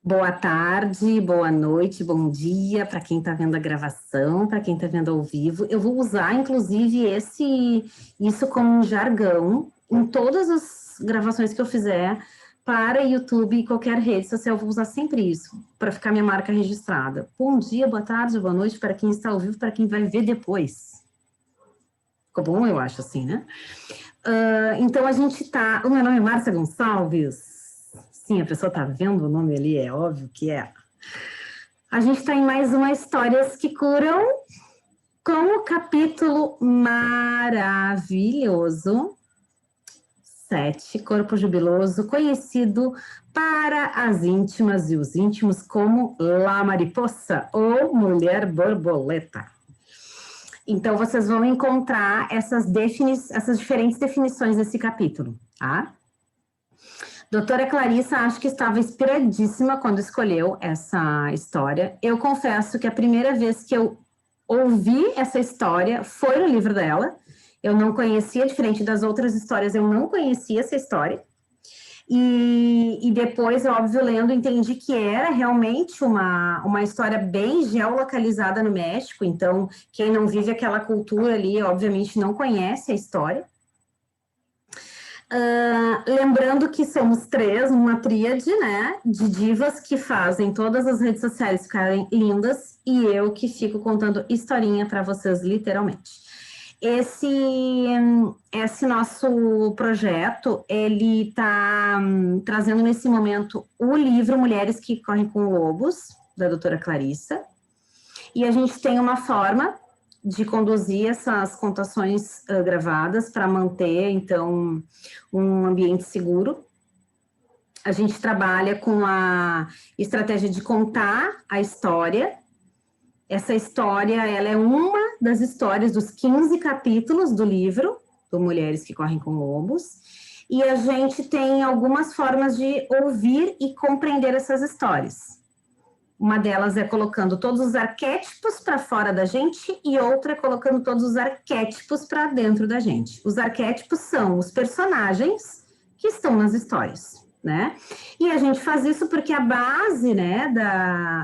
Boa tarde, boa noite, bom dia para quem está vendo a gravação, para quem está vendo ao vivo. Eu vou usar, inclusive, isso como um jargão em todas as gravações que eu fizer para YouTube e qualquer rede social. Eu vou usar sempre isso, para ficar minha marca registrada. Bom dia, boa tarde, boa noite para quem está ao vivo, para quem vai ver depois. Ficou bom, eu acho, assim, né? Então, a gente está... O meu nome é Márcia Gonçalves. Sim, a pessoa está vendo o nome ali, é óbvio que é. A gente está em mais uma Histórias que Curam, com o capítulo maravilhoso 7, Corpo Jubiloso, conhecido para as íntimas e os íntimos como La Mariposa ou Mulher Borboleta. Então, vocês vão encontrar essas diferentes definições desse capítulo, tá? Doutora Clarissa, acho que estava inspiradíssima quando escolheu essa história. Eu confesso que a primeira vez que eu ouvi essa história foi no livro dela. Eu não conhecia, diferente das outras histórias, eu não conhecia essa história. E depois, óbvio, lendo, entendi que era realmente uma história bem geolocalizada no México. Então, quem não vive aquela cultura ali, obviamente, não conhece a história. Lembrando que somos três, uma tríade, né, de divas que fazem todas as redes sociais ficarem lindas e eu que fico contando historinha para vocês, literalmente. Esse nosso projeto, ele está trazendo nesse momento o livro Mulheres que Correm com Lobos, da doutora Clarissa, e a gente tem uma forma de conduzir essas contações gravadas para manter, então, um ambiente seguro. A gente trabalha com a estratégia de contar a história. Essa história, ela é uma das histórias dos 15 capítulos do livro, do Mulheres que Correm com Lobos, e a gente tem algumas formas de ouvir e compreender essas histórias. Uma delas é colocando todos os arquétipos para fora da gente e outra é colocando todos os arquétipos para dentro da gente. Os arquétipos são os personagens que estão nas histórias, né? E a gente faz isso porque a base, né,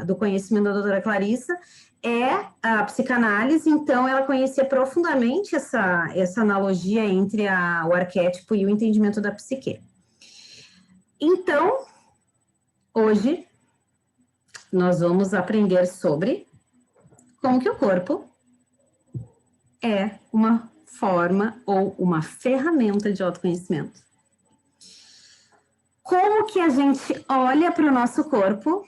do conhecimento da doutora Clarissa é a psicanálise, então ela conhecia profundamente essa analogia entre o arquétipo e o entendimento da psique. Então, hoje nós vamos aprender sobre como que o corpo é uma forma ou uma ferramenta de autoconhecimento. Como que a gente olha para o nosso corpo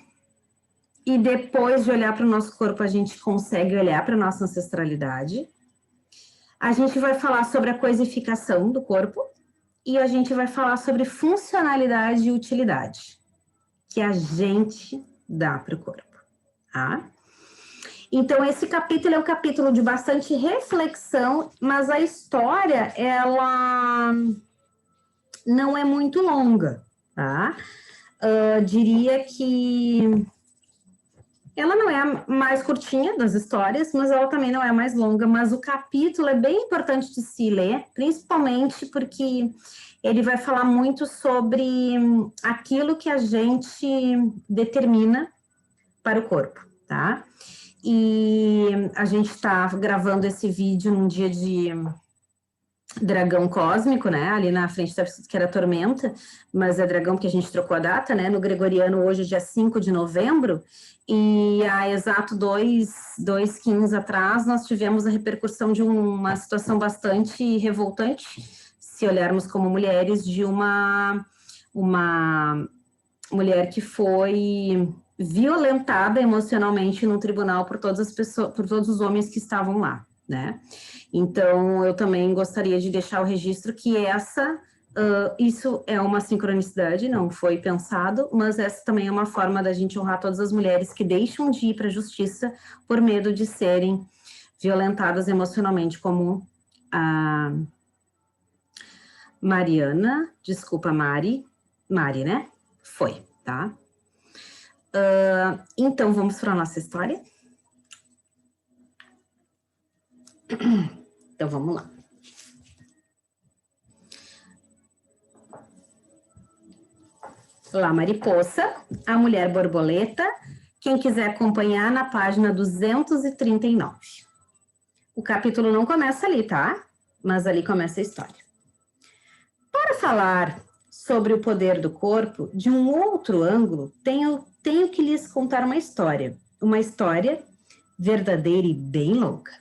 e depois de olhar para o nosso corpo a gente consegue olhar para a nossa ancestralidade. A gente vai falar sobre a coisificação do corpo e a gente vai falar sobre funcionalidade e utilidade que a gente dá para o corpo, tá? Então, esse capítulo é um capítulo de bastante reflexão, mas a história, ela não é muito longa, tá? Diria que ela não é a mais curtinha das histórias, mas ela também não é a mais longa, mas o capítulo é bem importante de se ler, principalmente porque ele vai falar muito sobre aquilo que a gente determina para o corpo, tá? E a gente está gravando esse vídeo num dia de dragão cósmico, né? Ali na frente tá escrito que era tormenta, mas é dragão porque a gente trocou a data, né? No gregoriano, hoje, dia 5 de novembro, e há exato dois quins atrás, nós tivemos a repercussão de uma situação bastante revoltante, se olharmos como mulheres, de uma mulher que foi violentada emocionalmente no tribunal por todas as pessoas, por todos os homens que estavam lá, né? Então, eu também gostaria de deixar o registro que isso é uma sincronicidade, não foi pensado, mas essa também é uma forma da gente honrar todas as mulheres que deixam de ir para a justiça por medo de serem violentadas emocionalmente, como a Mariana, desculpa, Mari, né? Foi, tá? Então, vamos para a nossa história? Então, vamos lá. La Mariposa, a Mulher Borboleta. Quem quiser acompanhar na página 239. O capítulo não começa ali, tá? Mas ali começa a história. Para falar sobre o poder do corpo, de um outro ângulo, tenho que lhes contar uma história verdadeira e bem louca.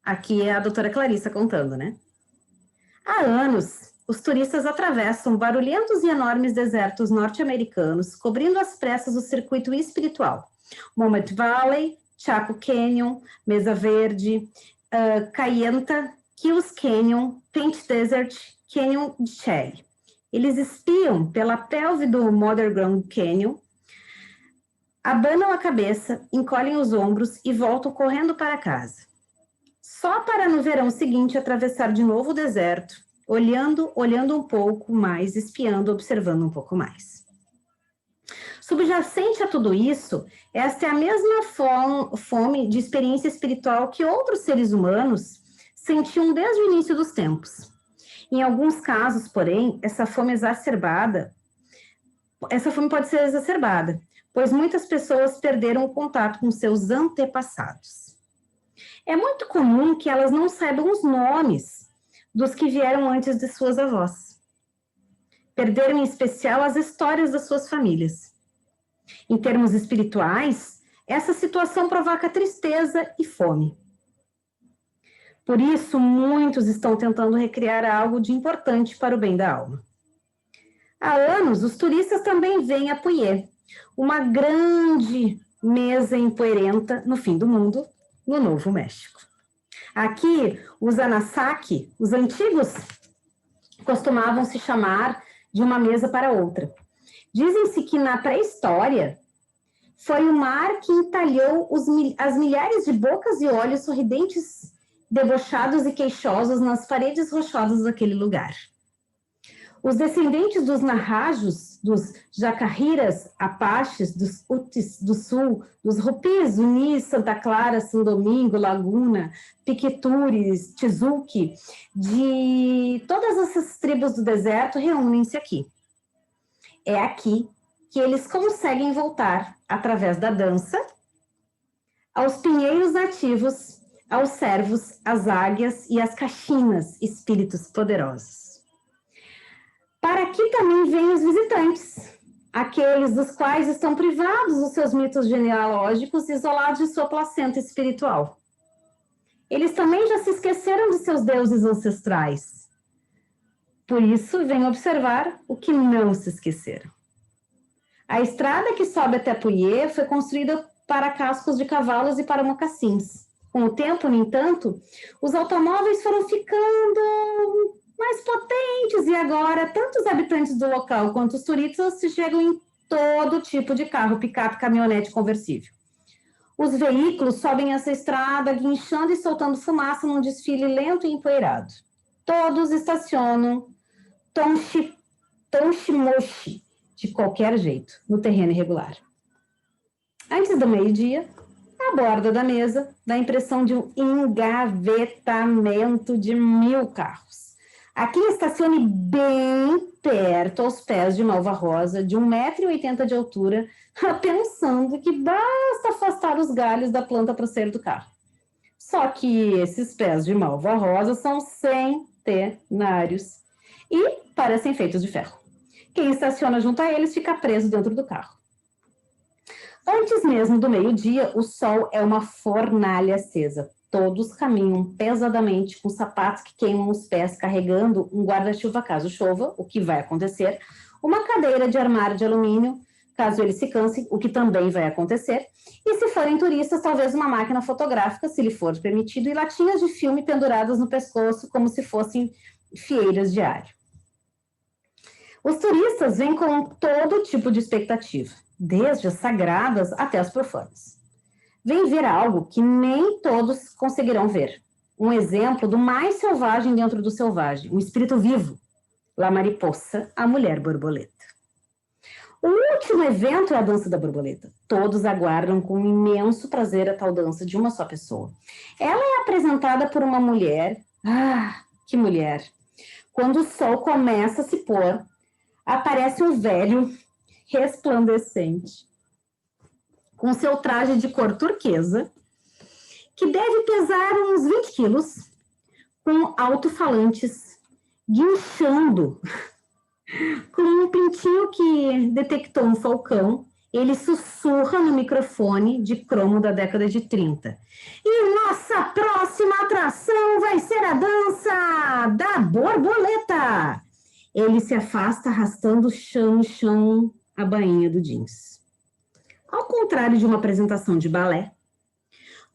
Aqui é a doutora Clarissa contando, né? Há anos, os turistas atravessam barulhentos e enormes desertos norte-americanos, cobrindo às pressas o circuito espiritual. Willamette Valley, Chaco Canyon, Mesa Verde, Kayenta, Kills Canyon, Paint Desert, Canyon de Shelley. Eles espiam pela pelve do Mother Ground Canyon, abanam a cabeça, encolhem os ombros e voltam correndo para casa. Só para no verão seguinte atravessar de novo o deserto, olhando um pouco mais, espiando, observando um pouco mais. Subjacente a tudo isso, esta é a mesma fome de experiência espiritual que outros seres humanos sentiam desde o início dos tempos. Em alguns casos, porém, essa fome pode ser exacerbada, pois muitas pessoas perderam o contato com seus antepassados. É muito comum que elas não saibam os nomes dos que vieram antes de suas avós. Perderam, em especial, as histórias das suas famílias. Em termos espirituais, essa situação provoca tristeza e fome. Por isso, muitos estão tentando recriar algo de importante para o bem da alma. Há anos, os turistas também vêm a Puyé, uma grande mesa empoeirenta no fim do mundo, no Novo México. Aqui, os Anasazi, os antigos, costumavam se chamar de uma mesa para outra. Dizem-se que na pré-história foi o mar que entalhou as milhares de bocas e olhos sorridentes, debochados e queixosos nas paredes rochosas daquele lugar. Os descendentes dos Narrajos, dos Jacarriras, Apaches, dos Utis do Sul, dos Rupis, Unis, Santa Clara, São Domingo, Laguna, Piquetures, Tizuque, de todas essas tribos do deserto reúnem-se aqui. É aqui que eles conseguem voltar, através da dança, aos pinheiros nativos, aos cervos, às águias e às caxinas, espíritos poderosos. Para aqui também vêm os visitantes, aqueles dos quais estão privados dos seus mitos genealógicos, isolados de sua placenta espiritual. Eles também já se esqueceram de seus deuses ancestrais. Por isso, vêm observar o que não se esqueceram. A estrada que sobe até Puyé foi construída para cascos de cavalos e para mocassins. Com o tempo, no entanto, os automóveis foram ficando mais potentes e agora tanto os habitantes do local quanto os turistas se chegam em todo tipo de carro, picape, caminhonete conversível. Os veículos sobem essa estrada, guinchando e soltando fumaça num desfile lento e empoeirado. Todos estacionam tonchimoshi, de qualquer jeito, no terreno irregular. Antes do meio-dia, a borda da mesa dá a impressão de um engavetamento de 1000 carros. Aqui estacione bem perto, aos pés de Malva Rosa, de 1,80 m de altura, pensando que basta afastar os galhos da planta para sair do carro. Só que esses pés de Malva Rosa são centenários e parecem feitos de ferro. Quem estaciona junto a eles fica preso dentro do carro. Antes mesmo do meio-dia, o sol é uma fornalha acesa. Todos caminham pesadamente com sapatos que queimam os pés, carregando um guarda-chuva caso chova, o que vai acontecer, uma cadeira de armário de alumínio, caso eles se cansem, o que também vai acontecer, e se forem turistas, talvez uma máquina fotográfica, se lhe for permitido, e latinhas de filme penduradas no pescoço, como se fossem fieiras de alho. Os turistas vêm com todo tipo de expectativa, desde as sagradas até as profanas. Vem ver algo que nem todos conseguirão ver. Um exemplo do mais selvagem dentro do selvagem, um espírito vivo, La Mariposa, a Mulher Borboleta. O último evento é a dança da borboleta. Todos aguardam com imenso prazer a tal dança de uma só pessoa. Ela é apresentada por uma mulher. Ah, que mulher! Quando o sol começa a se pôr, aparece um velho resplandecente, com seu traje de cor turquesa, que deve pesar uns 20 quilos, com alto-falantes guinchando, com um pintinho que detectou um falcão. Ele sussurra no microfone de cromo da década de 30. E nossa próxima atração vai ser a dança da borboleta. Ele se afasta arrastando o chão a bainha do jeans. Ao contrário de uma apresentação de balé,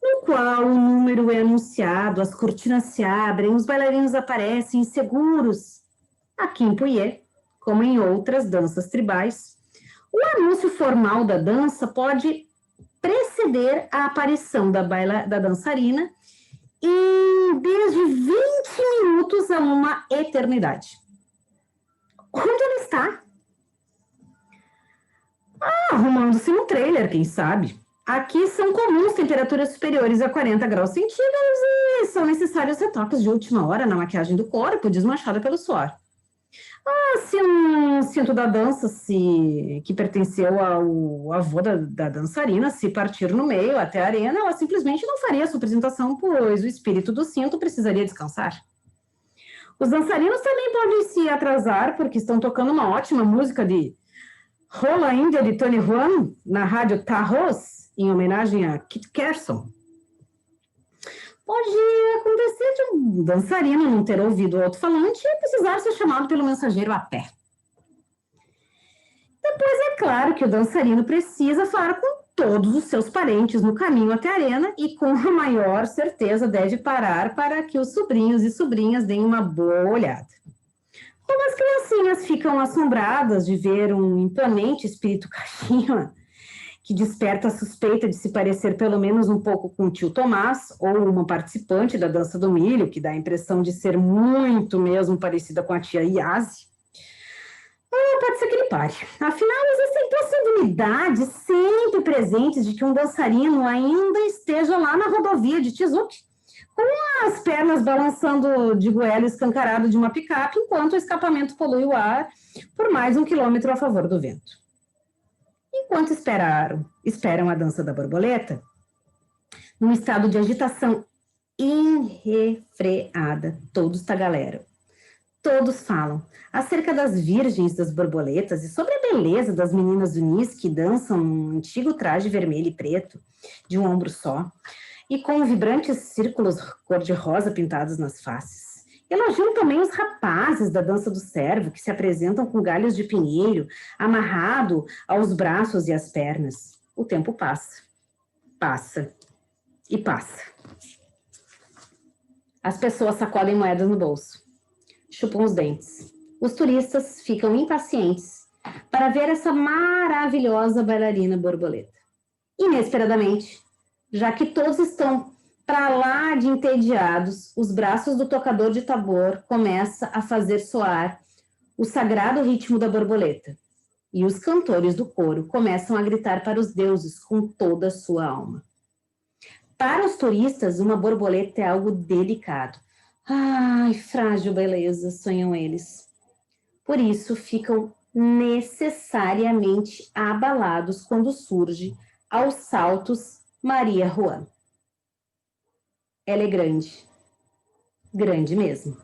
no qual o número é anunciado, as cortinas se abrem, os bailarinos aparecem inseguros. Aqui em Puyé, como em outras danças tribais, o anúncio formal da dança pode preceder a aparição da dançarina em desde 20 minutos a uma eternidade. Onde ela está? Arrumando-se no trailer, quem sabe? Aqui são comuns temperaturas superiores a 40 graus centígrados e são necessários retoques de última hora na maquiagem do corpo, desmanchada pelo suor. Se um cinto da dança, que pertenceu ao avô da dançarina, se partir no meio até a arena, ela simplesmente não faria sua apresentação, pois o espírito do cinto precisaria descansar. Os dançarinos também podem se atrasar, porque estão tocando uma ótima música de Rola Índia de Tony Juan, na rádio Tarros, em homenagem a Kit Carson. Pode acontecer de um dançarino não ter ouvido o alto-falante e precisar ser chamado pelo mensageiro a pé. Depois, é claro que o dançarino precisa falar com todos os seus parentes no caminho até a arena e, com a maior certeza, deve parar para que os sobrinhos e sobrinhas deem uma boa olhada. Como as criancinhas ficam assombradas de ver um imponente espírito caixinha, que desperta a suspeita de se parecer pelo menos um pouco com o tio Tomás, ou uma participante da dança do milho, que dá a impressão de ser muito mesmo parecida com a tia Iase, pode ser que ele pare. Afinal, existem possibilidades sempre presentes de que um dançarino ainda esteja lá na rodovia de Tizuc, com as pernas balançando de goela escancarado de uma picape, enquanto o escapamento polui o ar por mais 1 quilômetro a favor do vento. Enquanto esperam a dança da borboleta, num estado de agitação irrefreada, todos tagaleram. Todos falam acerca das virgens das borboletas e sobre a beleza das meninas unis que dançam um antigo traje vermelho e preto, de um ombro só, e com vibrantes círculos cor-de-rosa pintados nas faces. Elogiam também os rapazes da dança do servo, que se apresentam com galhos de pinheiro, amarrado aos braços e às pernas. O tempo passa, passa e passa. As pessoas sacodem moedas no bolso, chupam os dentes. Os turistas ficam impacientes para ver essa maravilhosa bailarina borboleta. Inesperadamente, já que todos estão para lá de entediados, os braços do tocador de tambor começam a fazer soar o sagrado ritmo da borboleta. E os cantores do coro começam a gritar para os deuses com toda a sua alma. Para os turistas, uma borboleta é algo delicado. Ai, frágil beleza, sonham eles. Por isso, ficam necessariamente abalados quando surge, aos saltos, Maria Juan. Ela é grande, grande mesmo,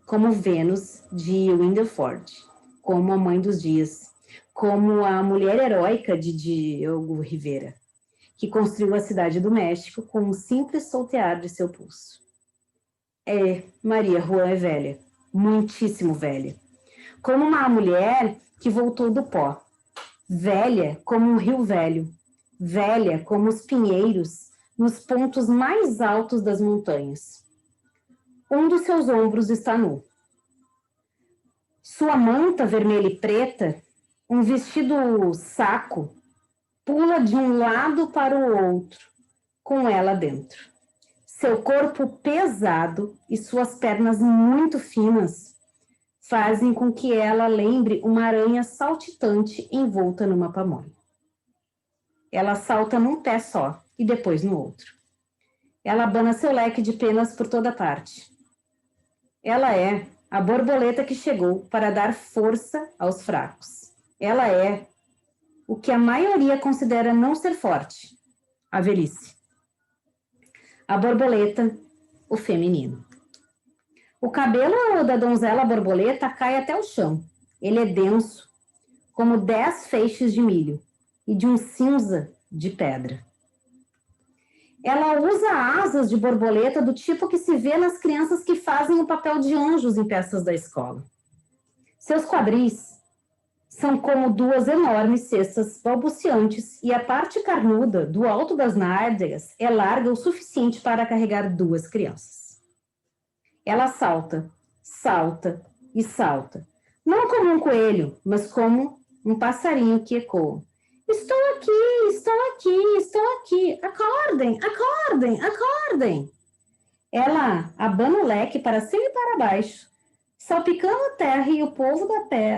como Vênus de Windelford, como a mãe dos dias, como a mulher heróica de Diogo Rivera, que construiu a cidade do México com um simples soltear de seu pulso. Maria Juan é velha, muitíssimo velha, como uma mulher que voltou do pó, velha como um rio velho, velha como os pinheiros nos pontos mais altos das montanhas. Um dos seus ombros está nu. Sua manta vermelha e preta, um vestido saco, pula de um lado para o outro, com ela dentro. Seu corpo pesado e suas pernas muito finas fazem com que ela lembre uma aranha saltitante envolta numa pamonha. Ela salta num pé só e depois no outro. Ela abana seu leque de penas por toda parte. Ela é a borboleta que chegou para dar força aos fracos. Ela é o que a maioria considera não ser forte, a velhice. A borboleta, o feminino. O cabelo da donzela borboleta cai até o chão. Ele é denso, como 10 feixes de milho, e de um cinza de pedra. Ela usa asas de borboleta do tipo que se vê nas crianças que fazem o papel de anjos em peças da escola. Seus quadris são como 2 enormes cestas balbuciantes e a parte carnuda do alto das nádegas é larga o suficiente para carregar 2 crianças. Ela salta, salta e salta, não como um coelho, mas como um passarinho que ecoa. Estou aqui, estou aqui, estou aqui. Acordem, acordem, acordem. Ela abana o leque para cima e para baixo, salpicando a terra e o povo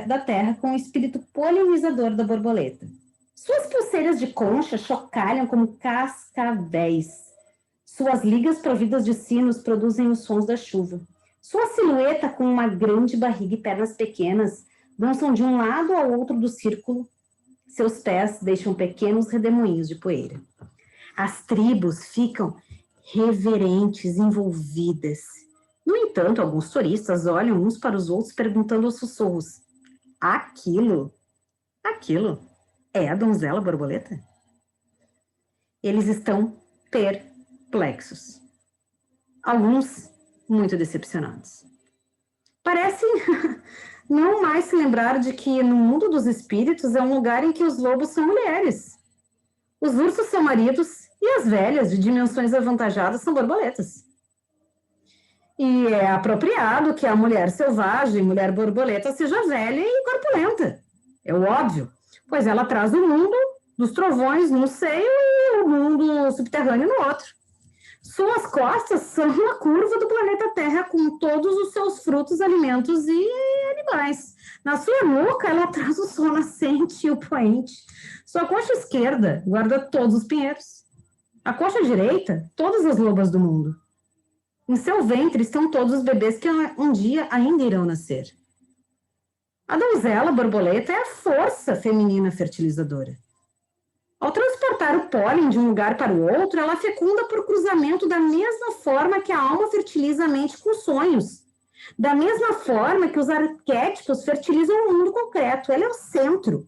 da terra com o espírito polinizador da borboleta. Suas pulseiras de concha chocalham como cascavéis. Suas ligas providas de sinos produzem os sons da chuva. Sua silhueta, com uma grande barriga e pernas pequenas, dançam de um lado ao outro do círculo. Seus pés deixam pequenos redemoinhos de poeira. As tribos ficam reverentes, envolvidas. No entanto, alguns turistas olham uns para os outros perguntando aos sussurros: aquilo é a donzela borboleta? Eles estão perplexos. Alguns muito decepcionados. Parecem não mais se lembrar de que no mundo dos espíritos é um lugar em que os lobos são mulheres, os ursos são maridos e as velhas de dimensões avantajadas são borboletas. E é apropriado que a mulher selvagem, mulher borboleta, seja velha e corpulenta. É o óbvio, pois ela traz o mundo dos trovões num seio e o mundo subterrâneo no outro. Suas costas são a curva do planeta Terra com todos os seus frutos, alimentos e animais. Na sua nuca, ela traz o sol nascente e o poente. Sua coxa esquerda guarda todos os pinheiros. A coxa direita, todas as lobas do mundo. Em seu ventre estão todos os bebês que um dia ainda irão nascer. A donzela borboleta é a força feminina fertilizadora. Ao transportar o pólen de um lugar para o outro, ela fecunda por cruzamento da mesma forma que a alma fertiliza a mente com sonhos. Da mesma forma que os arquétipos fertilizam o mundo concreto. Ela é o centro.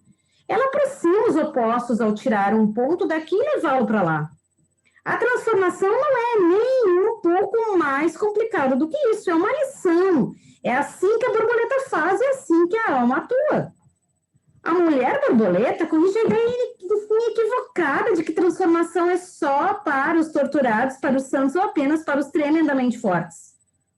Ela aproxima os opostos ao tirar um ponto daqui e levá-lo para lá. A transformação não é nem um pouco mais complicada do que isso. É uma lição. É assim que a borboleta faz e é assim que a alma atua. A mulher borboleta corrige a ideia equivocada de que transformação é só para os torturados, para os santos ou apenas para os tremendamente fortes.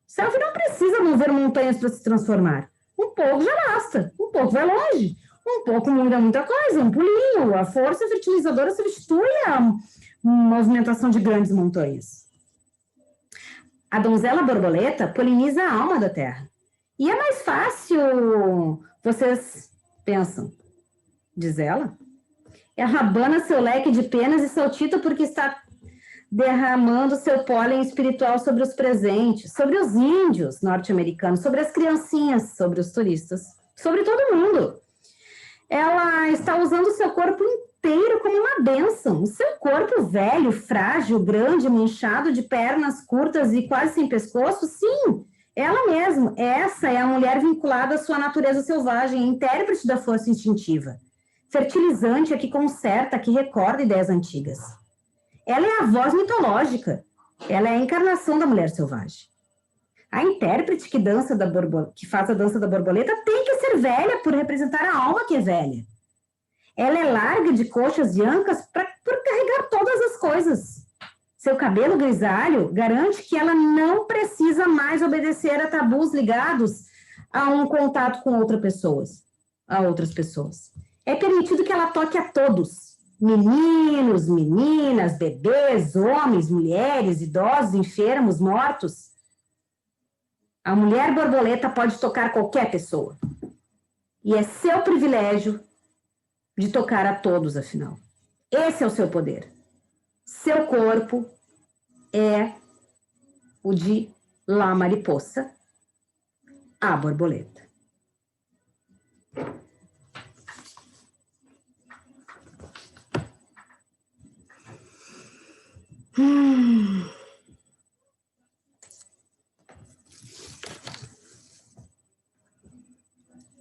O self não precisa mover montanhas para se transformar. Um pouco já basta, um pouco vai longe, um pouco muda muita coisa, um pulinho. A força fertilizadora substitui a movimentação de grandes montanhas. A donzela borboleta poliniza a alma da terra. E é mais fácil, vocês pensam, diz ela. Ela abana seu leque de penas e saltita porque está derramando seu pólen espiritual sobre os presentes, sobre os índios norte-americanos, sobre as criancinhas, sobre os turistas, sobre todo mundo. Ela está usando seu corpo inteiro como uma bênção. O seu corpo velho, frágil, grande, manchado de pernas curtas e quase sem pescoço, sim, ela mesma. Essa é a mulher vinculada à sua natureza selvagem, intérprete da força instintiva. Fertilizante, a que conserta, a que recorda ideias antigas. Ela é a voz mitológica. Ela é a encarnação da mulher selvagem. A intérprete que faz a dança da borboleta tem que ser velha por representar a alma que é velha. Ela é larga de coxas e ancas por carregar todas as coisas. Seu cabelo grisalho garante que ela não precisa mais obedecer a tabus ligados a um contato com outras pessoas. É permitido que ela toque a todos, meninos, meninas, bebês, homens, mulheres, idosos, enfermos, mortos. A mulher borboleta pode tocar qualquer pessoa. E é seu privilégio de tocar a todos, afinal. Esse é o seu poder. Seu corpo é o de La Mariposa, A borboleta.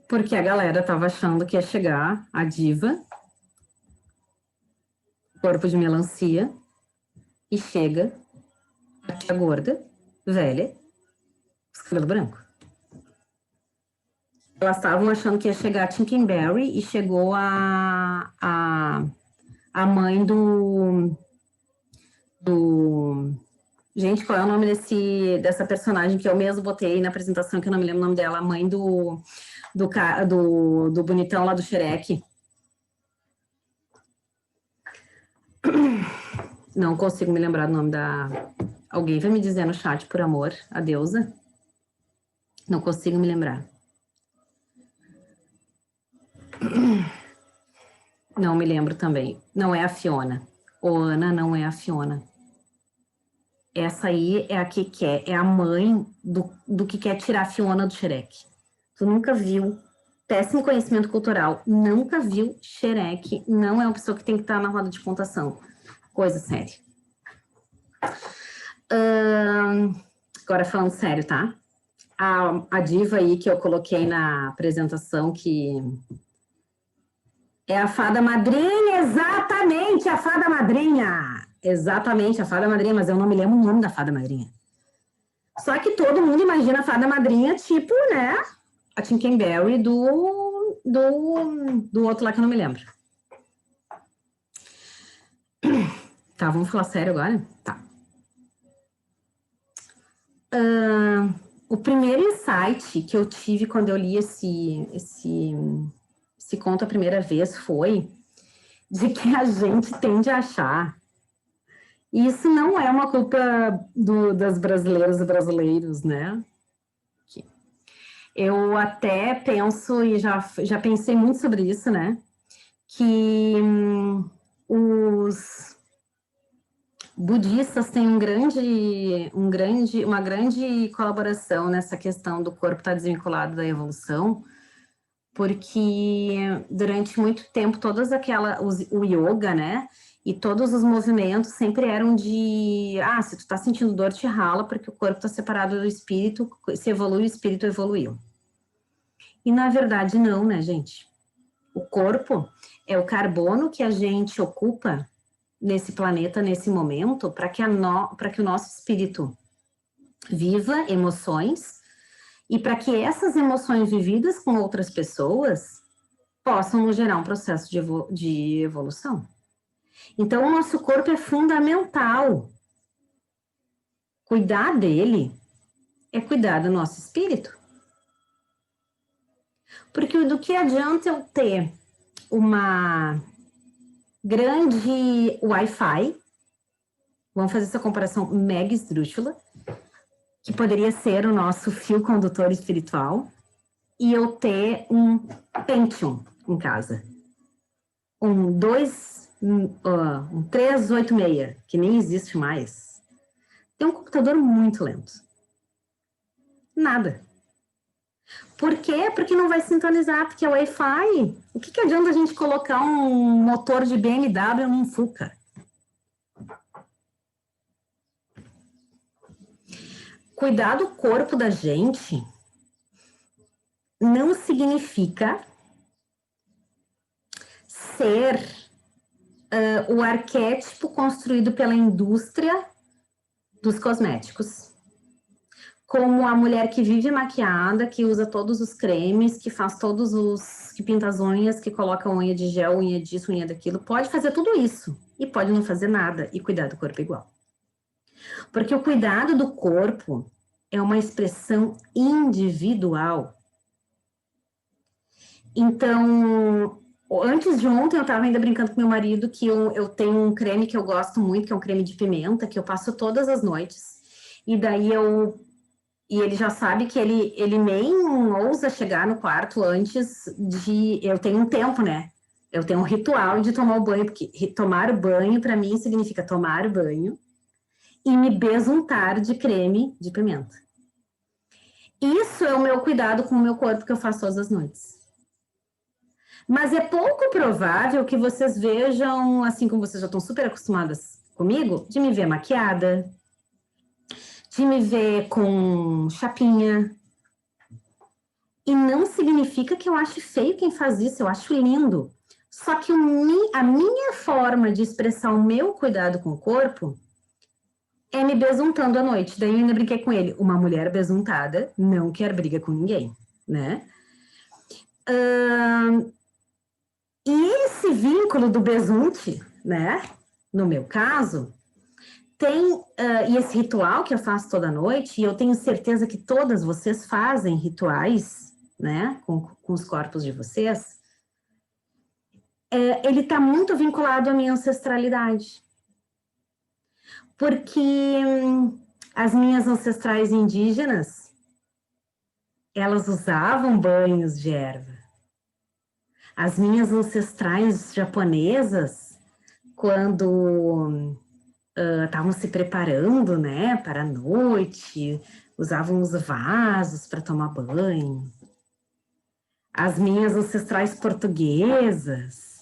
Porque a galera tava achando que ia chegar a diva, corpo de melancia, e chega a tia gorda, velha, com cabelo branco. Elas estavam achando que ia chegar a Tinkenberry e chegou a mãe Gente, qual é o nome dessa personagem que eu mesmo botei na apresentação, que eu não me lembro o nome dela? A mãe do bonitão lá do Shrek. Não consigo me lembrar do nome da... Alguém vai me dizer no chat, por amor, a deusa? Não consigo me lembrar. Não me lembro também. Não é a Fiona. Ô, Ana, não é a Fiona. Essa aí é a que quer, é a mãe do que quer tirar a Fiona do Shrek. Tu nunca viu, péssimo conhecimento cultural, nunca viu Shrek, não é uma pessoa que tem que estar na roda de contação. Coisa séria. Agora falando sério, tá? A diva aí que eu coloquei na apresentação, que é a fada madrinha, exatamente, a fada madrinha. Exatamente, a fada madrinha, mas eu não me lembro o nome da fada madrinha. Só que todo mundo imagina a fada madrinha, tipo, né, a Tinkenberry do outro lá que eu não me lembro. Tá, vamos falar sério agora? Tá. O primeiro insight que eu tive quando eu li esse conto a primeira vez foi de que a gente tende a achar. E isso não é uma culpa das brasileiras e brasileiros, né? Eu até penso, e já pensei muito sobre isso, né? Que os budistas têm uma grande colaboração nessa questão do corpo estar desvinculado da evolução, porque durante muito tempo o yoga, né, e todos os movimentos sempre eram se tu tá sentindo dor, te rala, porque o corpo tá separado do espírito, se evolui, o espírito evoluiu. E na verdade não, né, gente? O corpo é o carbono que a gente ocupa nesse planeta, nesse momento, para que o nosso espírito viva emoções e para que essas emoções vividas com outras pessoas possam nos gerar um processo de evolução. Então, o nosso corpo é fundamental. Cuidar dele é cuidar do nosso espírito. Porque do que adianta eu ter uma grande Wi-Fi, vamos fazer essa comparação mega esdrúxula, que poderia ser o nosso fio condutor espiritual, e eu ter um Pentium em casa. Um 386, que nem existe mais. Tem um computador muito lento. Nada. Por quê? Porque não vai sintonizar, porque é Wi-Fi. O que adianta a gente colocar um motor de BMW num Fuca? Cuidar do corpo da gente não significa ser o arquétipo construído pela indústria dos cosméticos. Como a mulher que vive maquiada, que usa todos os cremes, que faz que pinta as unhas, que coloca unha de gel, unha disso, unha daquilo, pode fazer tudo isso e pode não fazer nada e cuidar do corpo igual. Porque o cuidado do corpo é uma expressão individual. Então, antes de ontem, eu estava ainda brincando com meu marido que eu tenho um creme que eu gosto muito, que é um creme de pimenta, que eu passo todas as noites. E daí E ele já sabe que ele nem ousa chegar no quarto antes de... Eu tenho um tempo, né? Eu tenho um ritual de tomar o banho, porque tomar o banho, para mim, significa tomar banho e me besuntar de creme de pimenta. Isso é o meu cuidado com o meu corpo que eu faço todas as noites. Mas é pouco provável que vocês vejam, assim como vocês já estão super acostumadas comigo, de me ver maquiada, de me ver com chapinha. E não significa que eu ache feio quem faz isso, eu acho lindo. Só que a minha forma de expressar o meu cuidado com o corpo é me besuntando à noite. Daí eu ainda brinquei com ele. Uma mulher besuntada não quer briga com ninguém, né? E esse vínculo do besunte, né? No meu caso, tem... e esse ritual que eu faço toda noite, e eu tenho certeza que todas vocês fazem rituais, né? Com os corpos de vocês. Ele está muito vinculado à minha ancestralidade. Porque as minhas ancestrais indígenas, elas usavam banhos de erva. As minhas ancestrais japonesas, quando estavam se preparando, né, para a noite, usavam os vasos para tomar banho. As minhas ancestrais portuguesas.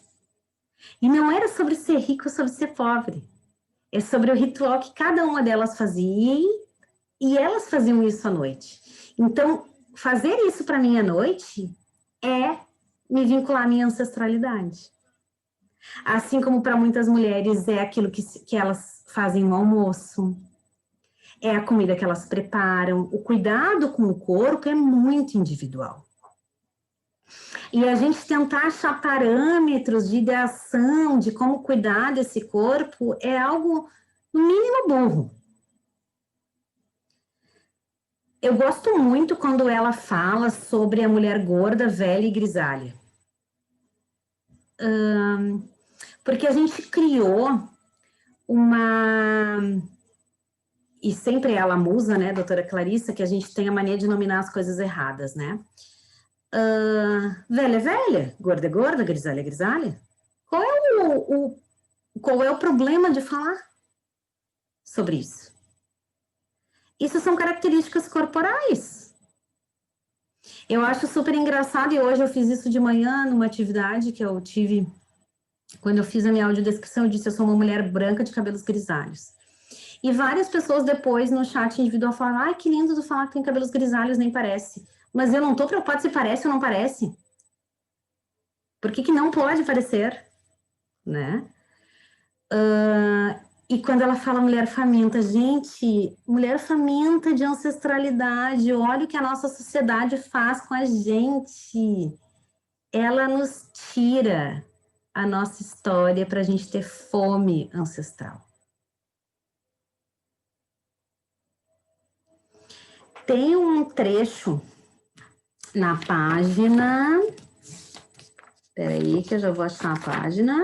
E não era sobre ser rico ou sobre ser pobre. É sobre o ritual que cada uma delas fazia e elas faziam isso à noite. Então, fazer isso para mim à noite é me vincular à minha ancestralidade. Assim como para muitas mulheres é aquilo que elas fazem no almoço, é a comida que elas preparam. O cuidado com o corpo é muito individual. E a gente tentar achar parâmetros de ideação, de como cuidar desse corpo, é algo, no mínimo, burro. Eu gosto muito quando ela fala sobre a mulher gorda, velha e grisalha. Porque a gente criou uma... E sempre ela musa, né, doutora Clarissa, que a gente tem a mania de nominar as coisas erradas, né? Velha é velha, gorda é gorda, grisalha é grisalha. Qual é o problema de falar sobre isso? Isso são características corporais. Eu acho super engraçado, e hoje eu fiz isso de manhã numa atividade que eu tive, quando eu fiz a minha audiodescrição, eu disse, eu sou uma mulher branca de cabelos grisalhos. E várias pessoas depois no chat individual falaram, ai, que lindo tu falar que tem cabelos grisalhos, nem parece. Mas eu não tô preocupada se parece ou não parece. Por que não pode parecer? Né? E quando ela fala mulher faminta, gente, mulher faminta de ancestralidade, olha o que a nossa sociedade faz com a gente. Ela nos tira a nossa história para a gente ter fome ancestral. Tem um trecho na página... Peraí, que eu já vou achar a página.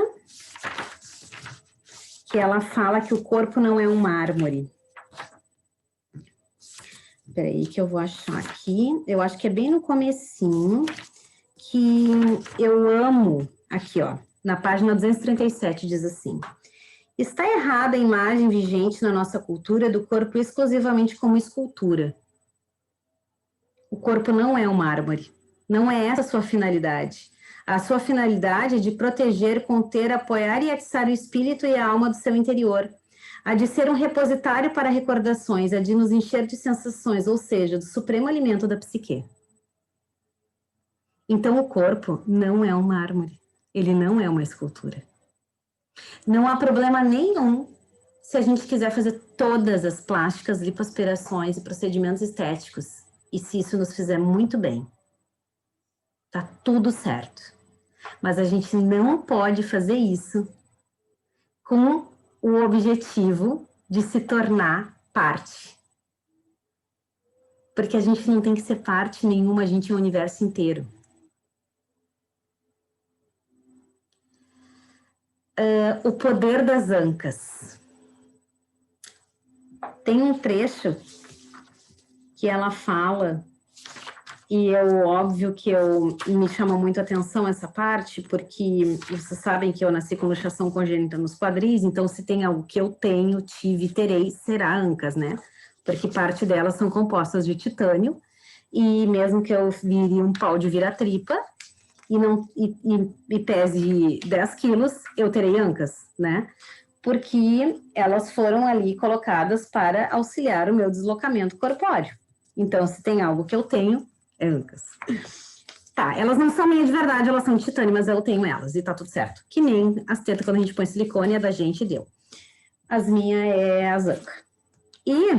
Que ela fala que o corpo não é um mármore. Peraí, que eu vou achar aqui. Eu acho que é bem no comecinho, que eu amo... Aqui, ó, na página 237, diz assim... Está errada a imagem vigente na nossa cultura do corpo exclusivamente como escultura. O corpo não é um mármore. Não é essa a sua finalidade. A sua finalidade é de proteger, conter, apoiar e atiçar o espírito e a alma do seu interior. A de ser um repositário para recordações, a de nos encher de sensações, ou seja, do supremo alimento da psique. Então, o corpo não é um mármore. Ele não é uma escultura. Não há problema nenhum se a gente quiser fazer todas as plásticas, lipoaspirações e procedimentos estéticos. E se isso nos fizer muito bem. Tá tudo certo. Mas a gente não pode fazer isso com o objetivo de se tornar parte. Porque a gente não tem que ser parte nenhuma, a gente é o universo inteiro. O poder das ancas. Tem um trecho que ela fala, e óbvio que me chama muito a atenção essa parte, porque vocês sabem que eu nasci com luxação congênita nos quadris, então se tem algo que eu tenho, tive, terei, será ancas, né? Porque parte delas são compostas de titânio, e mesmo que eu vire um pau de vira-tripa e pese 10 quilos, eu terei ancas, né? Porque elas foram ali colocadas para auxiliar o meu deslocamento corpóreo. Então, se tem algo que eu tenho, é ancas. Tá, elas não são minhas de verdade, elas são de titânio, mas eu tenho elas e tá tudo certo. Que nem as tetas quando a gente põe silicone, é da gente e deu. As minhas é as ancas. E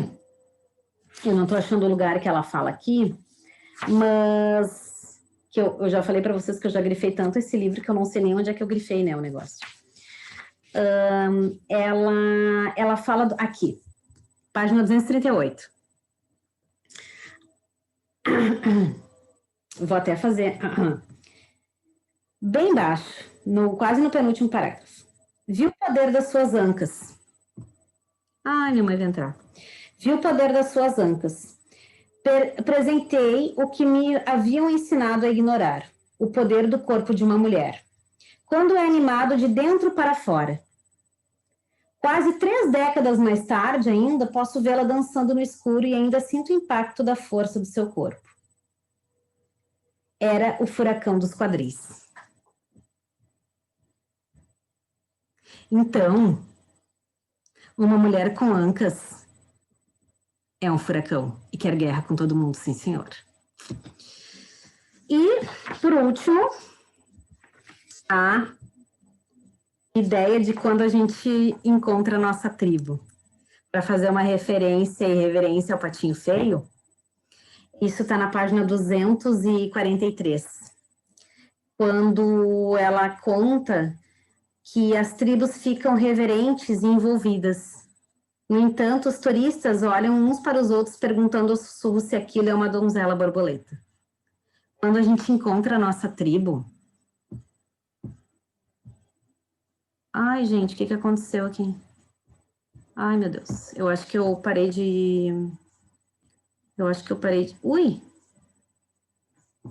eu não tô achando o lugar que ela fala aqui, mas que eu já falei para vocês que eu já grifei tanto esse livro que eu não sei nem onde é que eu grifei, né, o negócio. Ela fala aqui, página 238. Vou até fazer bem baixo, quase no penúltimo parágrafo. Viu o poder das suas ancas. Ai, minha mãe vai entrar. Viu o poder das suas ancas. Apresentei o que me haviam ensinado a ignorar, o poder do corpo de uma mulher. Quando é animado de dentro para fora. Quase 3 décadas mais tarde ainda, posso vê-la dançando no escuro e ainda sinto o impacto da força do seu corpo. Era o furacão dos quadris. Então, uma mulher com ancas é um furacão e quer guerra com todo mundo, sim, senhor. E, por último, a ideia de quando a gente encontra a nossa tribo. Para fazer uma referência e reverência ao Patinho Feio, isso está na página 243, quando ela conta que as tribos ficam reverentes e envolvidas. No entanto, os turistas olham uns para os outros perguntando aos sussurros se aquilo é uma donzela borboleta. Quando a gente encontra a nossa tribo... Ai, gente, o que aconteceu aqui? Ai, meu Deus, eu acho que eu parei de... Ui!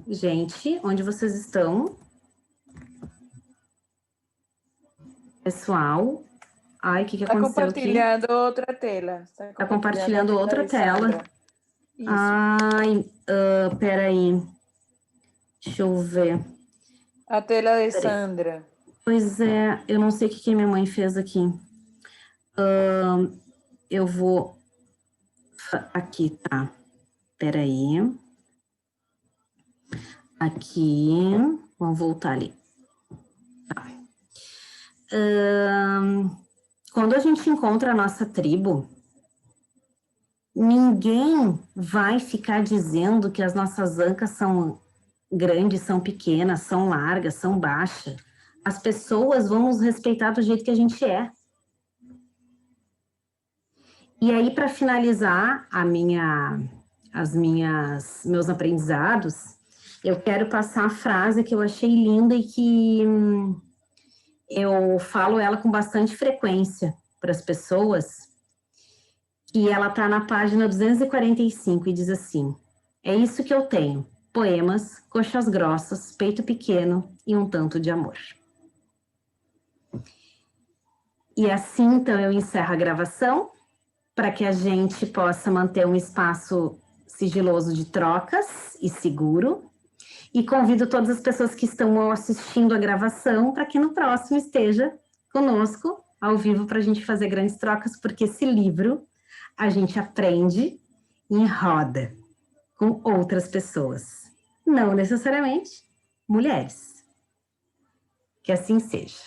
Gente, onde vocês estão? Pessoal, ai, o que aconteceu aqui? Compartilhando outra tela. Está compartilhando outra tela. Isso. Ai, peraí. Deixa eu ver. A tela de Sandra. Pois é, eu não sei o que minha mãe fez aqui. Eu vou... Aqui, tá. Peraí. Aqui. Vamos voltar ali. Tá. Quando a gente encontra a nossa tribo, ninguém vai ficar dizendo que as nossas ancas são grandes, são pequenas, são largas, são baixas. As pessoas vão nos respeitar do jeito que a gente é. E aí, para finalizar meus aprendizados, eu quero passar a frase que eu achei linda e que eu falo ela com bastante frequência para as pessoas, e ela está na página 245 e diz assim: é isso que eu tenho, poemas, coxas grossas, peito pequeno e um tanto de amor. E assim, então, eu encerro a gravação, para que a gente possa manter um espaço sigiloso de trocas e seguro. E convido todas as pessoas que estão assistindo a gravação para que no próximo esteja conosco, ao vivo, para a gente fazer grandes trocas, porque esse livro a gente aprende em roda com outras pessoas, não necessariamente mulheres. Que assim seja.